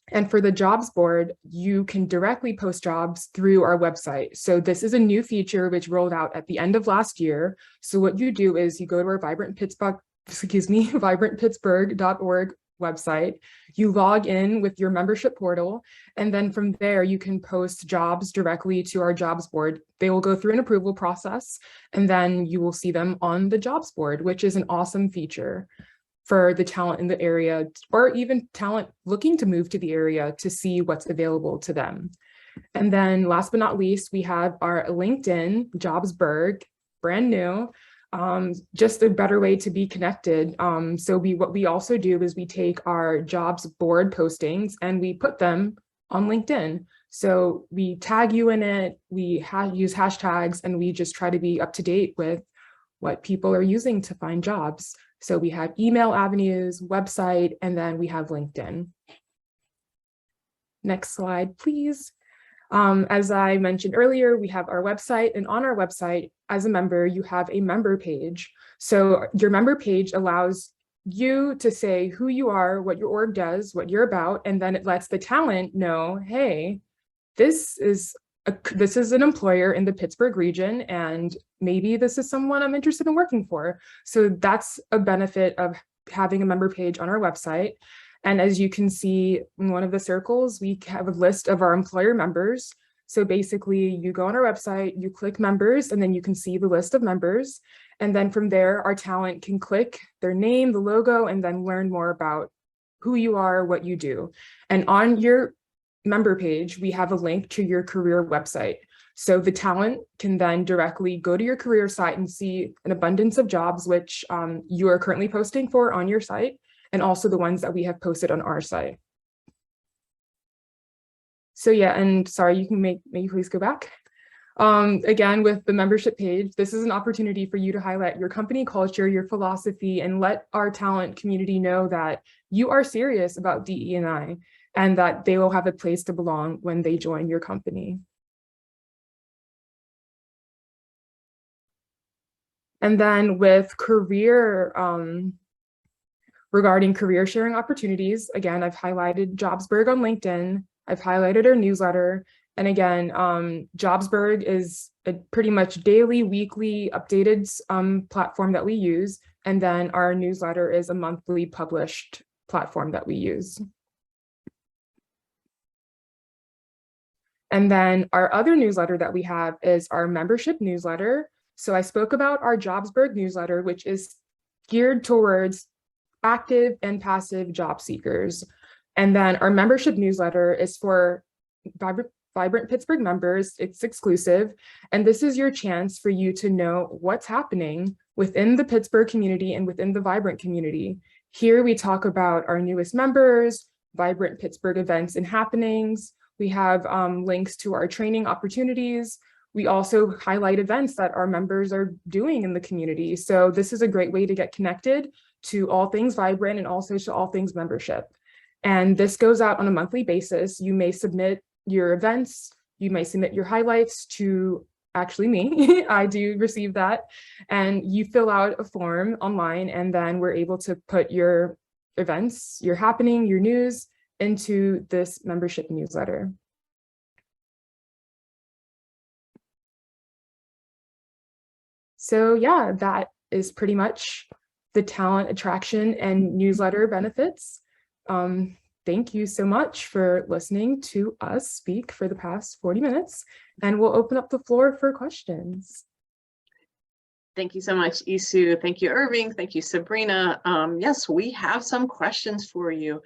And for the jobs board, you can directly post jobs through our website. So this is a new feature which rolled out at the end of last year. So what you do is you go to our vibrantpittsburgh.org website, you log in with your membership portal, and then from there you can post jobs directly to our jobs board. They will go through an approval process, and then you will see them on the jobs board, which is an awesome feature for the talent in the area, or even talent looking to move to the area to see what's available to them. And then last but not least, we have our LinkedIn Jobsburg, brand new, just a better way to be connected. So what we also do is we take our jobs board postings and we put them on LinkedIn. So we tag you in it, we use hashtags, and we just try to be up to date with what people are using to find jobs. So we have email avenues, website, and then we have LinkedIn. Next slide, please. As I mentioned earlier, we have our website, and on our website, as a member, you have a member page. So your member page allows you to say who you are, what your org does, what you're about, and then it lets the talent know, hey, this is an employer in the Pittsburgh region, and maybe this is someone I'm interested in working for. So that's a benefit of having a member page on our website. And as you can see in one of the circles, we have a list of our employer members. So basically you go on our website, you click members, and then you can see the list of members. And then from there, our talent can click their name, the logo, and then learn more about who you are, what you do. And on your member page, we have a link to your career website. So the talent can then directly go to your career site and see an abundance of jobs, which you are currently posting for on your site, and also the ones that we have posted on our site. So yeah, and sorry, you can maybe please go back. Again, with the membership page, this is an opportunity for you to highlight your company culture, your philosophy, and let our talent community know that you are serious about DE&I and that they will have a place to belong when they join your company. And then with career, regarding career sharing opportunities, again, I've highlighted Jobsburg on LinkedIn. I've highlighted our newsletter. And again, Jobsburg is a pretty much daily, weekly updated platform that we use. And then our newsletter is a monthly published platform that we use. And then our other newsletter that we have is our membership newsletter. So I spoke about our Jobsburg newsletter, which is geared towards active and passive job seekers. And then our membership newsletter is for Vibrant Pittsburgh members. It's exclusive. And this is your chance for you to know what's happening within the Pittsburgh community and within the Vibrant community. Here we talk about our newest members, Vibrant Pittsburgh events and happenings. We have links to our training opportunities. We also highlight events that our members are doing in the community. So this is a great way to get connected to all things Vibrant and also to all things membership. And this goes out on a monthly basis. You may submit your events, you may submit your highlights to actually me. I do receive that. And you fill out a form online, and then we're able to put your events, your happening, your news into this membership newsletter. So yeah, that is pretty much the talent attraction and newsletter benefits. Thank you so much for listening to us speak for the past 40 minutes, and we'll open up the floor for questions. Thank you so much, Isu. Thank you, Irving. Thank you, Sabrina. Yes, we have some questions for you.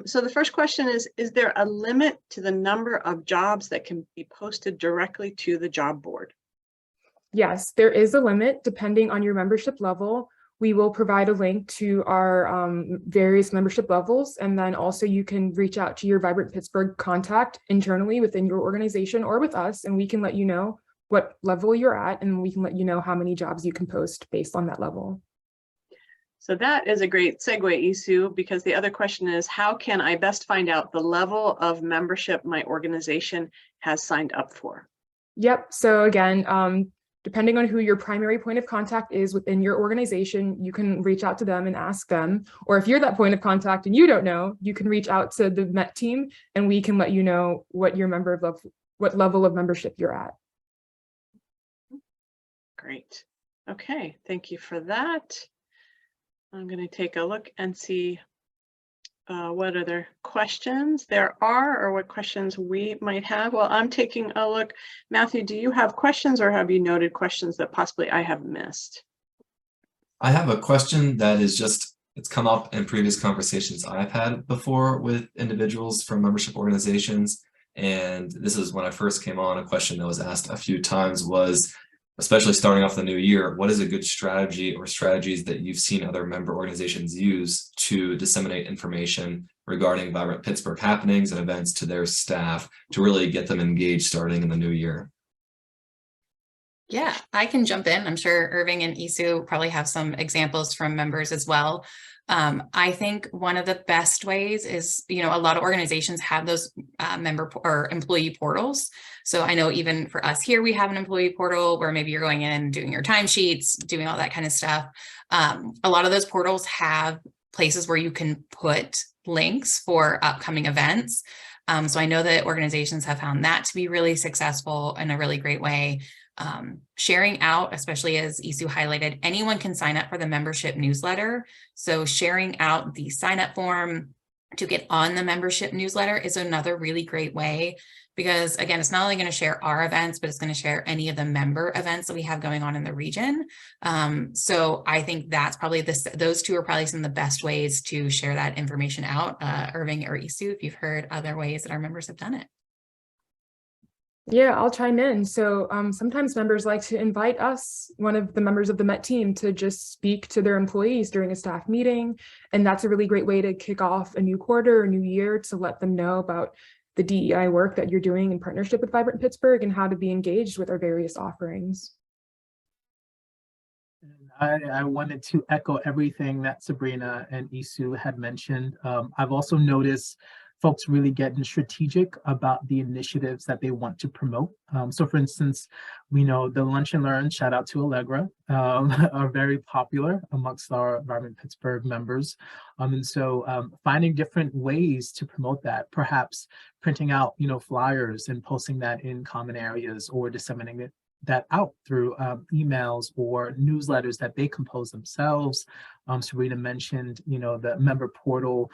So the first question is there a limit to the number of jobs that can be posted directly to the job board? Yes, there is a limit depending on your membership level. We will provide a link to our various membership levels, and then also you can reach out to your Vibrant Pittsburgh contact internally within your organization or with us, and we can let you know what level you're at, and we can let you know how many jobs you can post based on that level. So that is a great segue, Isu, because the other question is, how can I best find out the level of membership my organization has signed up for? Yep, so again, depending on who your primary point of contact is within your organization, you can reach out to them and ask them. Or if you're that point of contact and you don't know, you can reach out to the MET team, and we can let you know what your what level of membership you're at. Great. Okay, thank you for that. I'm going to take a look and see what other questions there are, or what questions we might have. Well, I'm taking a look. Matthew, do you have questions, or have you noted questions that possibly I have missed? I have a question that is it's come up in previous conversations I've had before with individuals from membership organizations. And this is when I first came on, a question that was asked a few times was, especially starting off the new year, what is a good strategy or strategies that you've seen other member organizations use to disseminate information regarding Vibrant Pittsburgh happenings and events to their staff to really get them engaged starting in the new year? Yeah, I can jump in. I'm sure Irving and Isu probably have some examples from members as well. I think one of the best ways is, a lot of organizations have those member or employee portals. So I know even for us here, we have an employee portal where maybe you're going in, doing your timesheets, doing all that kind of stuff. A lot of those portals have places where you can put links for upcoming events. So I know that organizations have found that to be really successful in a really great way. Sharing out, especially as Isu highlighted, anyone can sign up for the membership newsletter. So sharing out the sign up form to get on the membership newsletter is another really great way, because again, it's not only going to share our events, but it's going to share any of the member events that we have going on in the region. So I think that's probably those two are probably some of the best ways to share that information out. Irving or Isu, if you've heard other ways that our members have done it. Yeah, I'll chime in. So sometimes members like to invite us, one of the members of the MET team, to just speak to their employees during a staff meeting. And that's a really great way to kick off a new quarter or new year, to let them know about the DEI work that you're doing in partnership with Vibrant Pittsburgh and how to be engaged with our various offerings. I wanted to echo everything that Sabrina and Isu had mentioned. I've also noticed folks really getting strategic about the initiatives that they want to promote. So for instance, we know the Lunch and Learn, shout out to Allegra, are very popular amongst our Vibrant Pittsburgh members. And so finding different ways to promote that, perhaps printing out, flyers and posting that in common areas, or disseminating that out through emails or newsletters that they compose themselves. Sabrina mentioned, the member portal,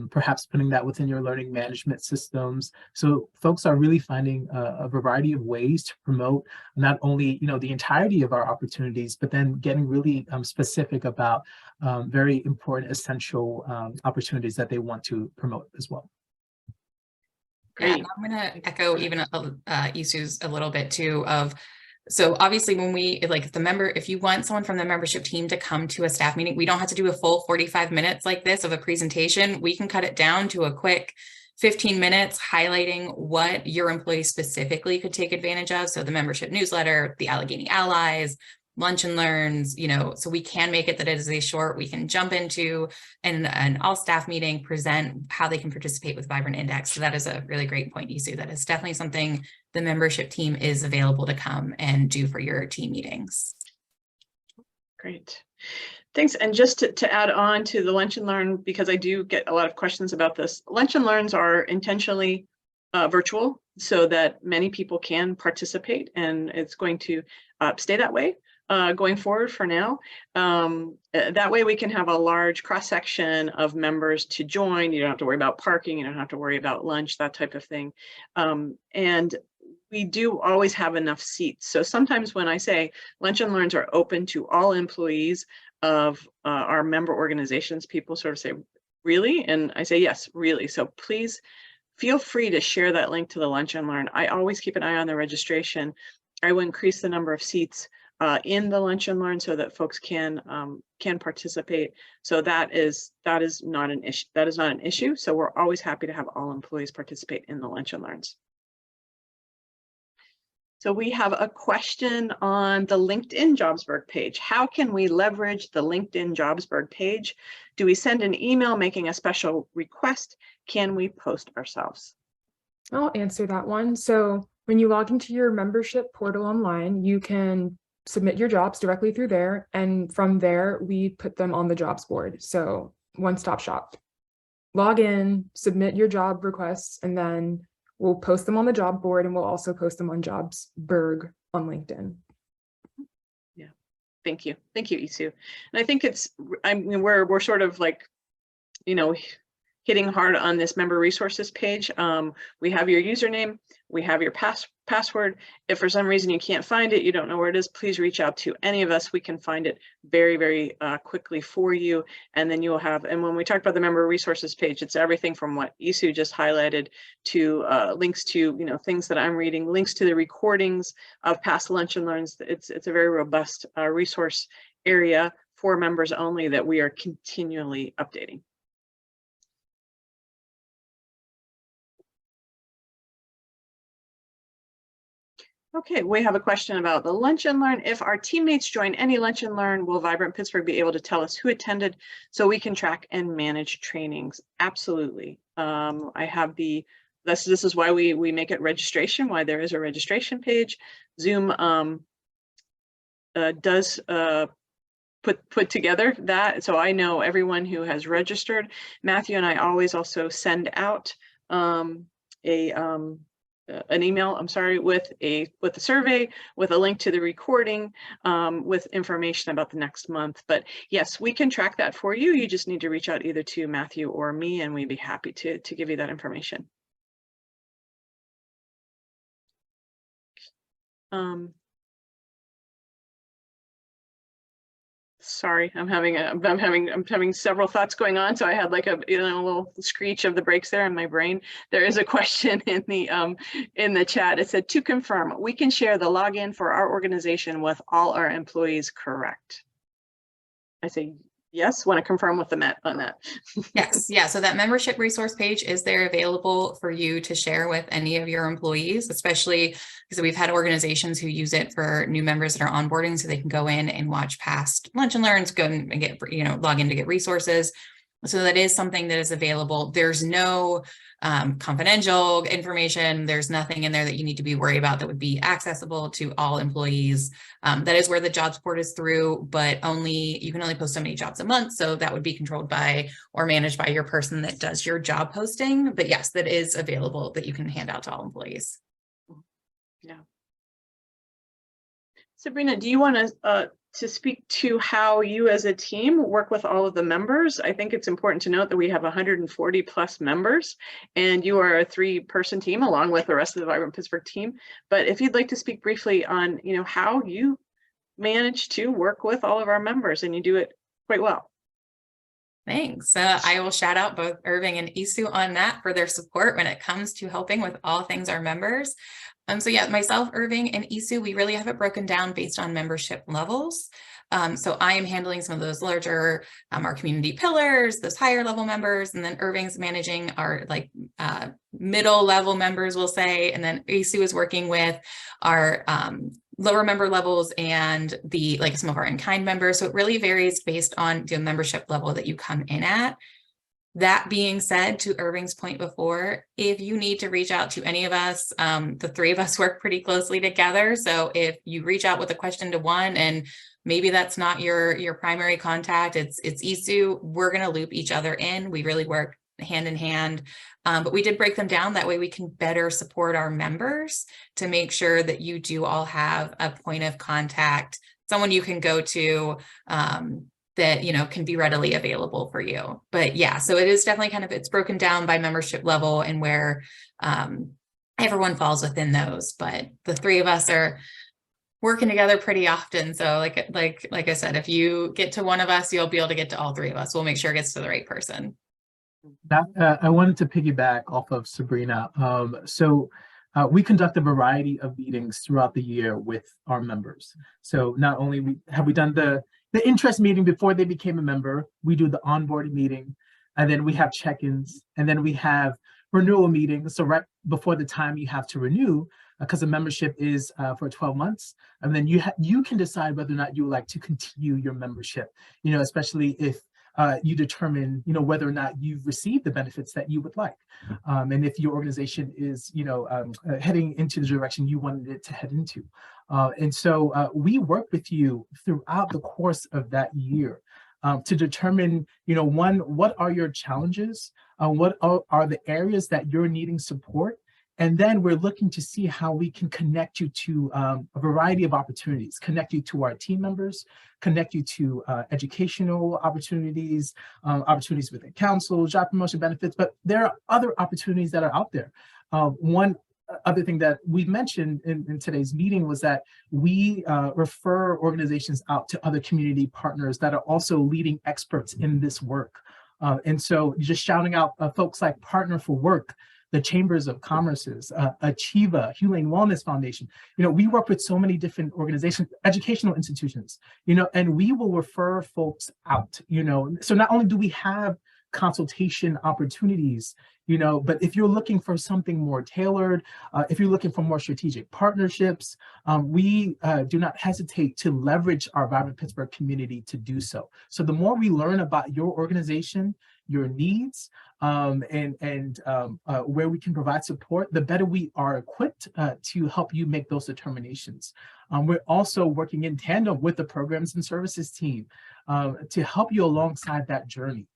perhaps putting that within your learning management systems. So folks are really finding a variety of ways to promote not only, the entirety of our opportunities, but then getting really specific about very important, essential opportunities that they want to promote as well. Yeah, I'm going to echo even Isu's a little bit too of, so obviously when we if you want someone from the membership team to come to a staff meeting, we don't have to do a full 45 minutes like this of a presentation. We can cut it down to a quick 15 minutes highlighting what your employees specifically could take advantage of. So the membership newsletter, the Allegheny Allies, Lunch and Learns, so we can make it that it is a short, we can jump into an all staff meeting, present how they can participate with Vibrant Index. So that is a really great point, Isu. That is definitely something the membership team is available to come and do for your team meetings. Great. Thanks. And just to add on to the Lunch and Learn, because I do get a lot of questions about this, Lunch and Learns are intentionally virtual so that many people can participate, and it's going to stay that way going forward for now. That way we can have a large cross-section of members to join. You don't have to worry about parking, you don't have to worry about lunch, that type of thing. And we do always have enough seats. So sometimes when I say Lunch and Learns are open to all employees of our member organizations, people sort of say, really? And I say, yes, really. So please feel free to share that link to the Lunch and Learn. I always keep an eye on the registration. I will increase the number of seats in the Lunch and Learn so that folks can participate. So that is not an issue. That is not an issue. So we're always happy to have all employees participate in the Lunch and Learns. So we have a question on the LinkedIn Jobsburg page. How can we leverage the LinkedIn Jobsburg page? Do we send an email making a special request? Can we post ourselves? I'll answer that one. So when you log into your membership portal online, you can submit your jobs directly through there. And from there, we put them on the jobs board. So one-stop shop. Log in, submit your job requests, and then we'll post them on the job board, and we'll also post them on Jobsburg on LinkedIn. Yeah, thank you, Isu. And I think we're sort of like, hitting hard on this member resources page. We have your username, we have your password. If for some reason you can't find it, you don't know where it is, please reach out to any of us. We can find it very, very quickly for you. And then you'll have, and when we talk about the member resources page, it's everything from what Isu just highlighted to links to, things that I'm reading, links to the recordings of past Lunch and Learns. It's a very robust resource area for members only that we are continually updating. Okay, we have a question about the Lunch and Learn. If our teammates join any Lunch and Learn, will Vibrant Pittsburgh be able to tell us who attended so we can track and manage trainings? Absolutely. I have this is why we make it registration, why there is a registration page. Zoom does put together that. So I know everyone who has registered. Matthew and I always also send out an email, I'm sorry, with a survey, with a link to the recording, with information about the next month. But yes, we can track that for you. You just need to reach out either to Matthew or me, and we'd be happy to give you that information. Sorry, I'm having several thoughts going on. So I had like a little screech of the brakes there in my brain. There is a question in the chat. It said, to confirm, we can share the login for our organization with all our employees, correct? I say yes. Want to confirm with the Met on that? Yes, yeah. So that membership resource page is there available for you to share with any of your employees, especially because we've had organizations who use it for new members that are onboarding, so they can go in and watch past lunch and learns, go and get, log in to get resources. So that is something that is available. There's no confidential information. There's nothing in there that you need to be worried about that would be accessible to all employees. That is where the jobs board is through, but you can only post so many jobs a month. So that would be controlled by or managed by your person that does your job posting. But yes, that is available that you can hand out to all employees. Yeah. Sabrina, do you want to speak to how you as a team work with all of the members? I think it's important to note that we have 140 plus members, and you are a 3-person team along with the rest of the Vibrant Pittsburgh team. But if you'd like to speak briefly on, how you manage to work with all of our members, and you do it quite well. Thanks. I will shout out both Irving and Isu on that for their support when it comes to helping with all things our members. So yeah, myself, Irving, and Isu, we really have it broken down based on membership levels. So I am handling some of those larger, our community pillars, those higher level members, and then Irving's managing our middle level members, we'll say, and then Isu is working with our lower member levels and some of our in-kind members. So it really varies based on the membership level that you come in at. That being said, to Irving's point before, if you need to reach out to any of us, the 3 of us work pretty closely together. So if you reach out with a question to one and maybe that's not your primary contact, it's Isu, we're going to loop each other in. We really work hand in hand. But we did break them down. That way we can better support our members to make sure that you do all have a point of contact, someone you can go to, that, can be readily available for you. But yeah, so it is definitely it's broken down by membership level and where everyone falls within those. But the 3 of us are working together pretty often. So like I said, if you get to one of us, you'll be able to get to all 3 of us. We'll make sure it gets to the right person. I wanted to piggyback off of Sabrina. We conduct a variety of meetings throughout the year with our members. So not only have we done the interest meeting before they became a member, we do the onboarding meeting, and then we have check-ins, and then we have renewal meetings. So right before the time you have to renew, because the membership is for 12 months, and then you can decide whether or not you would like to continue your membership, especially if you determine, whether or not you've received the benefits that you would like. And if your organization is, heading into the direction you wanted it to head into. And so we work with you throughout the course of that year to determine, one, what are your challenges? What are the areas that you're needing support? And then we're looking to see how we can connect you to a variety of opportunities, connect you to our team members, connect you to educational opportunities, opportunities within council, job promotion benefits, but there are other opportunities that are out there. One other thing that we mentioned in today's meeting was that we refer organizations out to other community partners that are also leading experts in this work. And so just shouting out folks like Partner for Work, the Chambers of Commerce's, Achieva, Humane Wellness Foundation. We work with so many different organizations, educational institutions, and we will refer folks out, so not only do we have consultation opportunities, you know, but if you're looking for something more tailored, if you're looking for more strategic partnerships, we do not hesitate to leverage our Vibrant Pittsburgh community to do so. So the more we learn about your organization, your needs, and where we can provide support, the better we are equipped to help you make those determinations. We're also working in tandem with the programs and services team to help you alongside that journey.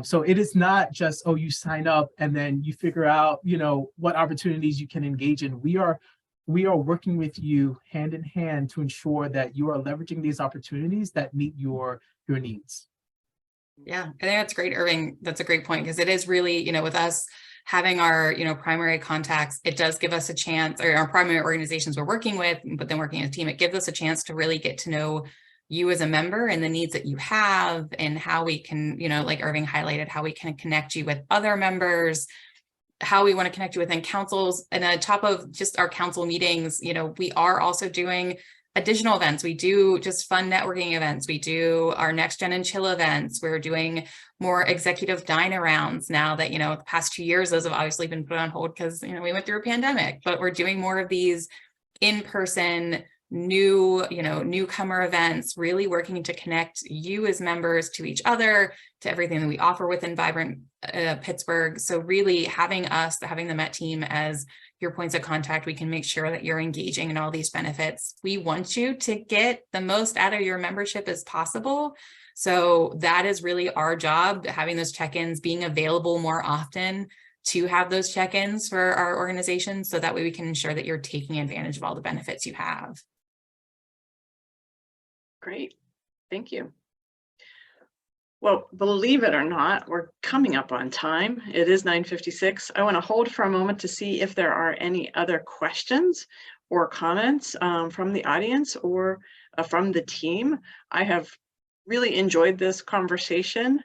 So it is not just, oh, you sign up and then you figure out, you know, what opportunities you can engage in. We are working with you hand in hand to ensure that you are leveraging these opportunities that meet your needs. Yeah, I think that's great, Irving. That's a great point, because it is really, you know, with us having our, you know, primary contacts, it does give us a chance, or our primary organizations we're working with, but then working as a team, it gives us a chance to really get to know you as a member and the needs that you have, and how we can, you know, like Irving highlighted, how we can connect you with other members, how we want to connect you within councils. And on top of just our council meetings, you know, we are also doing additional events. We do just fun networking events. We do our Next Gen and Chill events. We're doing more executive dine arounds now that, you know, the past 2 years, those have obviously been put on hold because, you know, we went through a pandemic, but we're doing more of these in-person newcomer events, really working to connect you as members to each other, to everything that we offer within Vibrant Pittsburgh. So really having the Met team as your points of contact, we can make sure that you're engaging in all these benefits. We want you to get the most out of your membership as possible. So that is really our job, having those check-ins, being available more often to have those check-ins for our organization, so that way we can ensure that you're taking advantage of all the benefits you have. Great, thank you. Well, believe it or not, we're coming up on time. It is 9:56. I want to hold for a moment to see if there are any other questions or comments from the audience or from the team. I have really enjoyed this conversation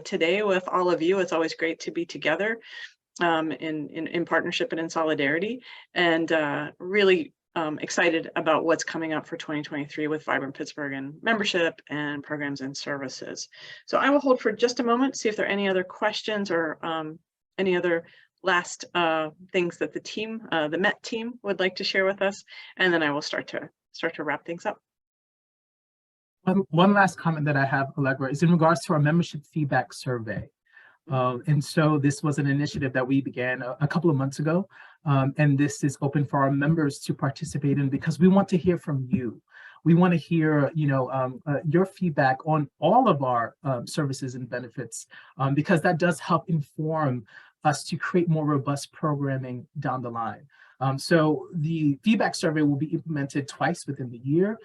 today with all of you. It's always great to be together in partnership and in solidarity, and really excited about what's coming up for 2023 with Vibrant Pittsburgh and membership and programs and services. So I will hold for just a moment, see if there are any other questions or any other last things that the team, the Met team, would like to share with us, and then I will start to wrap things up. One last comment that I have, Allegra, is in regards to our membership feedback survey. And so this was an initiative that we began a couple of months ago, and this is open for our members to participate in, because we want to hear from you. We want to hear, your feedback on all of our services and benefits, because that does help inform us to create more robust programming down the line. So the feedback survey will be implemented twice within the year.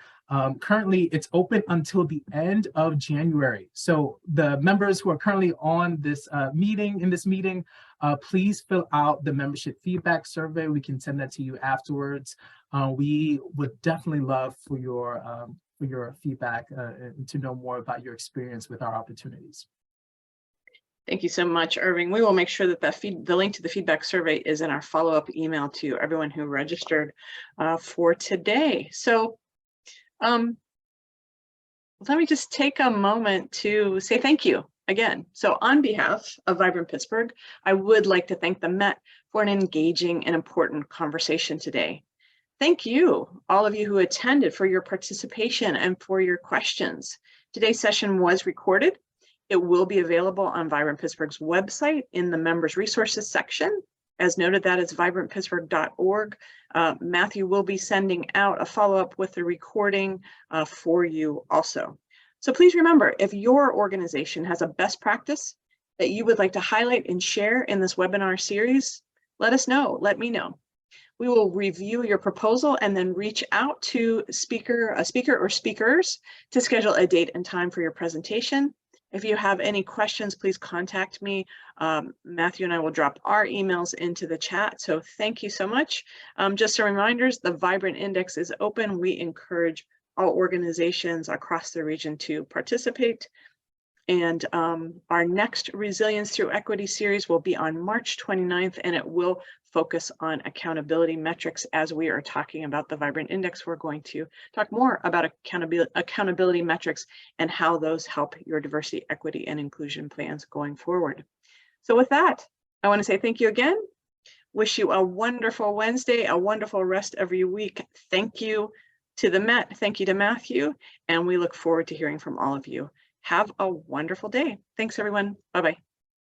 Currently, it's open until the end of January. So the members who are currently on this meeting, please fill out the membership feedback survey. We can send that to you afterwards. We would definitely love for your feedback and to know more about your experience with our opportunities. Thank you so much, Irving. We will make sure that the link to the feedback survey is in our follow-up email to everyone who registered for today. So let me just take a moment to say thank you again. So on behalf of Vibrant Pittsburgh, I would like to thank the Met for an engaging and important conversation today. Thank you, all of you who attended, for your participation and for your questions. Today's session was recorded. It will be available on Vibrant Pittsburgh's website in the Members Resources section. As noted, that is vibrantpittsburgh.org. Matthew will be sending out a follow-up with the recording for you also. So please remember, if your organization has a best practice that you would like to highlight and share in this webinar series, let us know, let me know. We will review your proposal and then reach out to a speaker or speakers to schedule a date and time for your presentation. If you have any questions, please contact me. Matthew and I will drop our emails into the chat. So thank you so much. Just a reminder, the Vibrant Index is open. We encourage all organizations across the region to participate. And our next Resilience Through Equity series will be on March 29th, and it will focus on accountability metrics as we are talking about the Vibrant Index. We're going to talk more about accountability metrics and how those help your diversity, equity, and inclusion plans going forward. So with that, I want to say thank you again. Wish you a wonderful Wednesday, a wonderful rest of your week. Thank you to the Met, thank you to Matthew, and we look forward to hearing from all of you. Have a wonderful day. Thanks, everyone. Bye-bye.